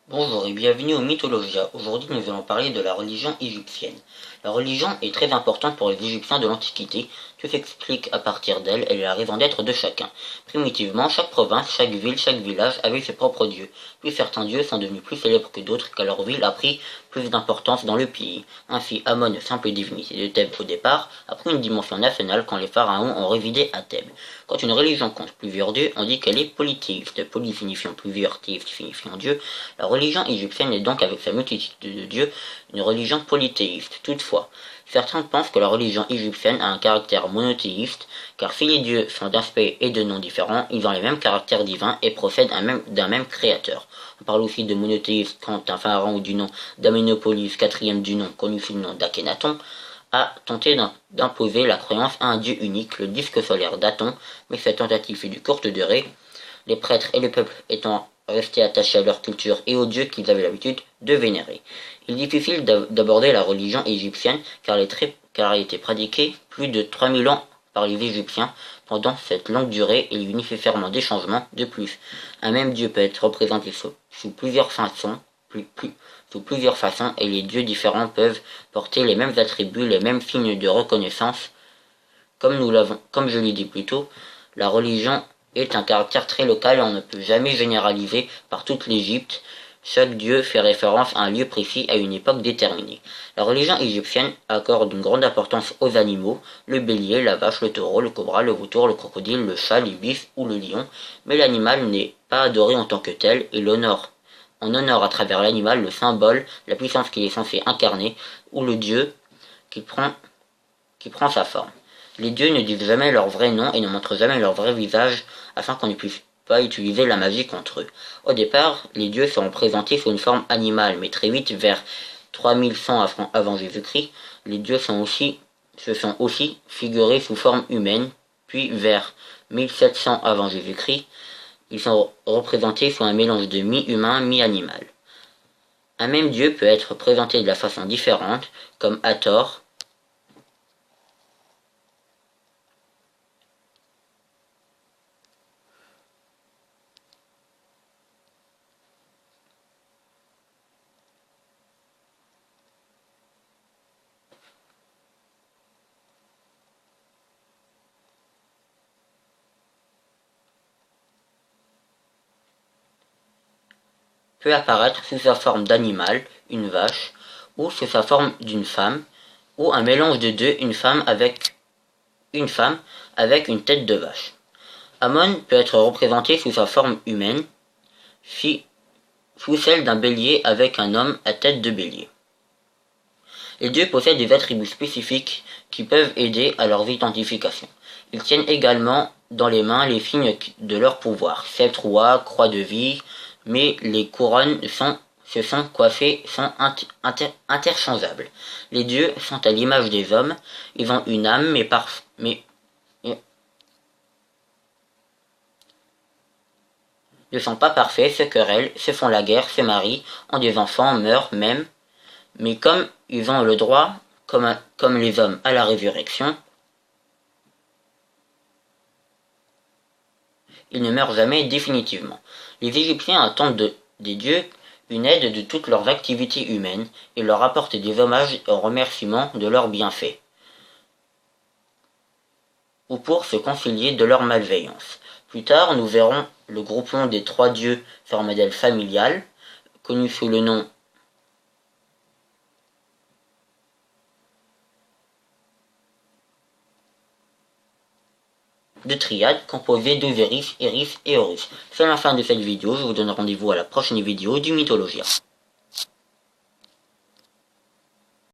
Bonjour et bienvenue au Mythologia. Aujourd'hui, nous allons parler de la religion égyptienne. La religion est très importante pour les Égyptiens de l'Antiquité. Tout s'explique à partir d'elle et la raison d'être de chacun. Primitivement, chaque province, chaque ville, chaque village avait ses propres dieux. Puis certains dieux sont devenus plus célèbres que d'autres car leur ville a pris plus d'importance dans le pays. Ainsi, Amon, simple divinité de Thèbes au départ, a pris une dimension nationale quand les pharaons ont résidé à Thèbes. Quand une religion compte plusieurs dieux, on dit qu'elle est polythéiste. Poly signifiant plusieurs, théiste signifiant Dieu. La religion égyptienne est donc, avec sa multitude de dieux, une religion polythéiste. Toutefois, certains pensent que la religion égyptienne a un caractère monothéiste, car si les dieux sont d'aspect et de noms différents, ils ont les mêmes caractères divins et procèdent d'un même créateur. On parle aussi de monothéiste quand un pharaon du nom d'Aménopolis, quatrième du nom, connu sous le nom d'Akhenaton, a tenté d'imposer la croyance à un dieu unique, le disque solaire d'Aton, mais cette tentative fut de courte durée, les prêtres et le peuple étant restés attachés à leur culture et aux dieux qu'ils avaient l'habitude de vénérer. Il est difficile d'aborder la religion égyptienne car elle a été pratiquée plus de 3000 ans par les Égyptiens. Pendant cette longue durée, il y eut nécessairement des changements. De plus, un même dieu peut être représenté sous plusieurs façons, et les dieux différents peuvent porter les mêmes attributs, les mêmes signes de reconnaissance. Comme je l'ai dit plus tôt, la religion est un caractère très local et on ne peut jamais généraliser par toute l'Égypte. Chaque dieu fait référence à un lieu précis à une époque déterminée. La religion égyptienne accorde une grande importance aux animaux, le bélier, la vache, le taureau, le cobra, le vautour, le crocodile, le chat, l'ibis ou le lion, mais l'animal n'est pas adoré en tant que tel et on honore à travers l'animal le symbole, la puissance qu'il est censé incarner, ou le dieu qui prend sa forme. Les dieux ne disent jamais leur vrai nom et ne montrent jamais leur vrai visage afin qu'on ne puisse pas utiliser la magie contre eux. Au départ, les dieux seront présentés sous une forme animale, mais très vite, vers 3100 avant Jésus-Christ, les dieux se sont aussi figurés sous forme humaine, puis vers 1700 avant Jésus-Christ, ils sont représentés sous un mélange de mi-humain, mi-animal. Un même dieu peut être présenté de la façon différente, comme Hathor, peut apparaître sous sa forme d'animal, une vache, ou sous sa forme d'une femme, ou un mélange de deux, une femme avec une tête de vache. Amon peut être représenté sous sa forme humaine, sous celle d'un bélier avec un homme à tête de bélier. Les dieux possèdent des attributs spécifiques qui peuvent aider à leur identification. Ils tiennent également dans les mains les signes de leur pouvoir, sceptre roi, croix de vie, mais les couronnes coiffées sont interchangeables. Les dieux sont à l'image des hommes, ils ont une âme, mais ne sont pas parfaits, se querellent, se font la guerre, se marient, ont des enfants, meurent même, mais comme ils ont le droit, comme les hommes, à la résurrection, ils ne meurent jamais définitivement. Les Égyptiens attendent des dieux une aide de toutes leurs activités humaines et leur apportent des hommages en remerciement de leurs bienfaits, ou pour se concilier de leur malveillance. Plus tard, nous verrons le groupement des trois dieux sur un modèle familial, connu sous le nom de triade composée d'Osiris, Iris et Horus. C'est la fin de cette vidéo, je vous donne rendez-vous à la prochaine vidéo du Mythologia.